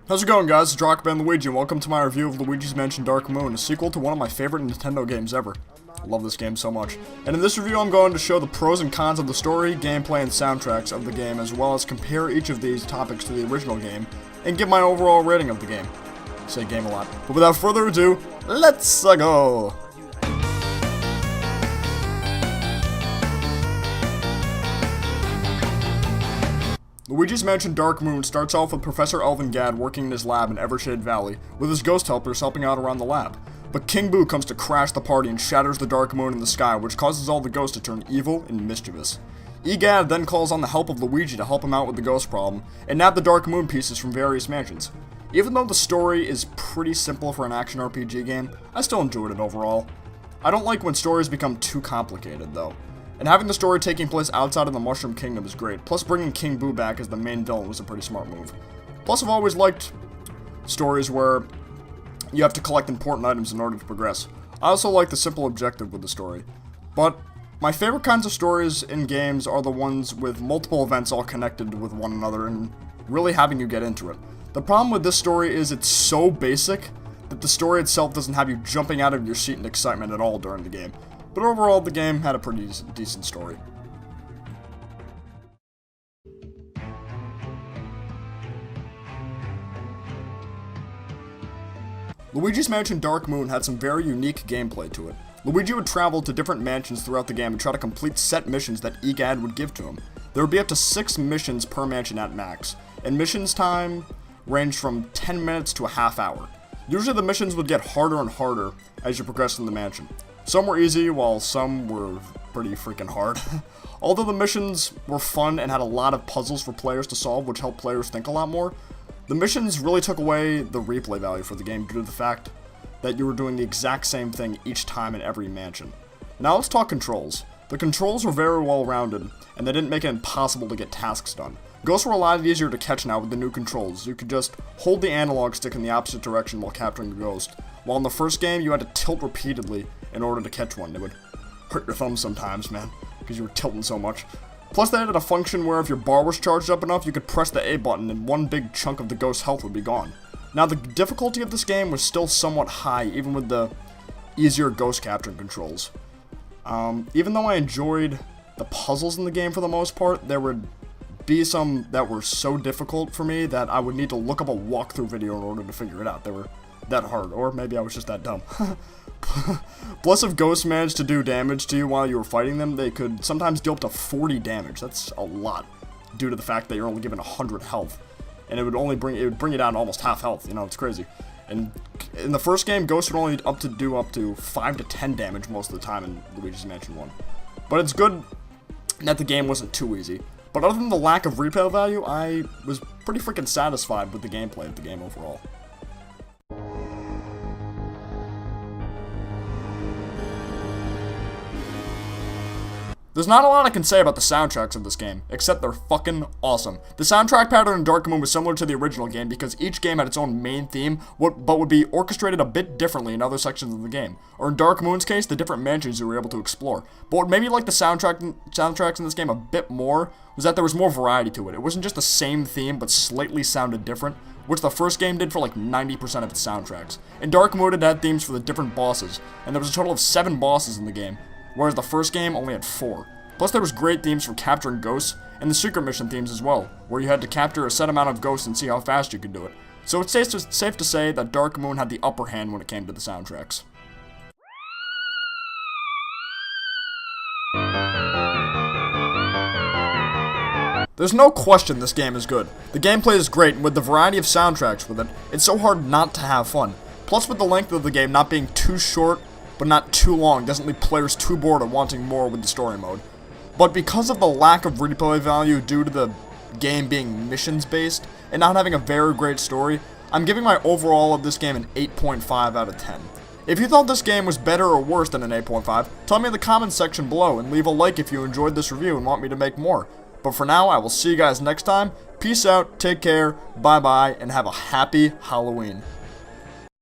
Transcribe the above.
How's it going, guys? It's Rockman Luigi, and welcome to my review of Luigi's Mansion Dark Moon, a sequel to one of my favorite Nintendo games ever. I love this game so much. And in this review, I'm going to show the pros and cons of the story, gameplay, and soundtracks of the game, as well as compare each of these topics to the original game, and give my overall rating of the game. I say game a lot. But without further ado, let's go! Luigi's Mansion Dark Moon starts off with Professor Elvin Gadd working in his lab in Evershade Valley, with his ghost helpers helping out around the lab. But King Boo comes to crash the party and shatters the Dark Moon in the sky, which causes all the ghosts to turn evil and mischievous. Gadd then calls on the help of Luigi to help him out with the ghost problem, and nab the Dark Moon pieces from various mansions. Even though the story is pretty simple for an action RPG game, I still enjoyed it overall. I don't like when stories become too complicated, though. And having the story taking place outside of the Mushroom Kingdom is great, plus bringing King Boo back as the main villain was a pretty smart move. Plus, I've always liked stories where you have to collect important items in order to progress. I also like the simple objective with the story. But my favorite kinds of stories in games are the ones with multiple events all connected with one another and really having you get into it. The problem with this story is it's so basic that the story itself doesn't have you jumping out of your seat in excitement at all during the game. But overall, the game had a pretty decent story. Luigi's Mansion Dark Moon had some very unique gameplay to it. Luigi would travel to different mansions throughout the game and try to complete set missions that Gadd would give to him. There would be up to 6 missions per mansion at max, and missions time ranged from 10 minutes to a half hour. Usually the missions would get harder and harder as you progressed in the mansion. Some were easy, while some were pretty freaking hard. Although the missions were fun and had a lot of puzzles for players to solve, which helped players think a lot more, the missions really took away the replay value for the game due to the fact that you were doing the exact same thing each time in every mansion. Now let's talk controls. The controls were very well rounded, and they didn't make it impossible to get tasks done. Ghosts were a lot easier to catch now with the new controls. You could just hold the analog stick in the opposite direction while capturing a ghost, while in the first game you had to tilt repeatedly in order to catch one. It would hurt your thumbs sometimes, man, because you were tilting so much. Plus, they added a function where if your bar was charged up enough, you could press the A button and one big chunk of the ghost's health would be gone. Now, the difficulty of this game was still somewhat high, even with the easier ghost capturing controls. Even though I enjoyed the puzzles in the game for the most part, there would be some that were so difficult for me that I would need to look up a walkthrough video in order to figure it out. They were that hard, or maybe I was just that dumb. Plus, if ghosts managed to do damage to you while you were fighting them, they could sometimes deal up to 40 damage. That's a lot, due to the fact that you're only given 100 health, and it would bring it down to almost half health. You know, it's crazy. And in the first game, ghosts would only do up to 5 to 10 damage most of the time in Luigi's Mansion 1. But it's good that the game wasn't too easy. But other than the lack of replay value, I was pretty freaking satisfied with the gameplay of the game overall. There's not a lot I can say about the soundtracks of this game, except they're fucking awesome. The soundtrack pattern in Dark Moon was similar to the original game because each game had its own main theme, but would be orchestrated a bit differently in other sections of the game. Or in Dark Moon's case, the different mansions you were able to explore. But what made me like the soundtracks in this game a bit more was that there was more variety to it. It wasn't just the same theme, but slightly sounded different, which the first game did for like 90% of its soundtracks. In Dark Moon, it had themes for the different bosses, and there was a total of 7 bosses in the game, whereas the first game only had 4. Plus, there was great themes for capturing ghosts, and the secret mission themes as well, where you had to capture a set amount of ghosts and see how fast you could do it. So it's safe to say that Dark Moon had the upper hand when it came to the soundtracks. There's no question this game is good. The gameplay is great, and with the variety of soundtracks with it, it's so hard not to have fun. Plus, with the length of the game not being too short, but not too long, doesn't leave players too bored of wanting more with the story mode. But because of the lack of replay value due to the game being missions-based and not having a very great story, I'm giving my overall of this game an 8.5 out of 10. If you thought this game was better or worse than an 8.5, tell me in the comments section below and leave a like if you enjoyed this review and want me to make more. But for now, I will see you guys next time. Peace out, take care, bye-bye, and have a happy Halloween.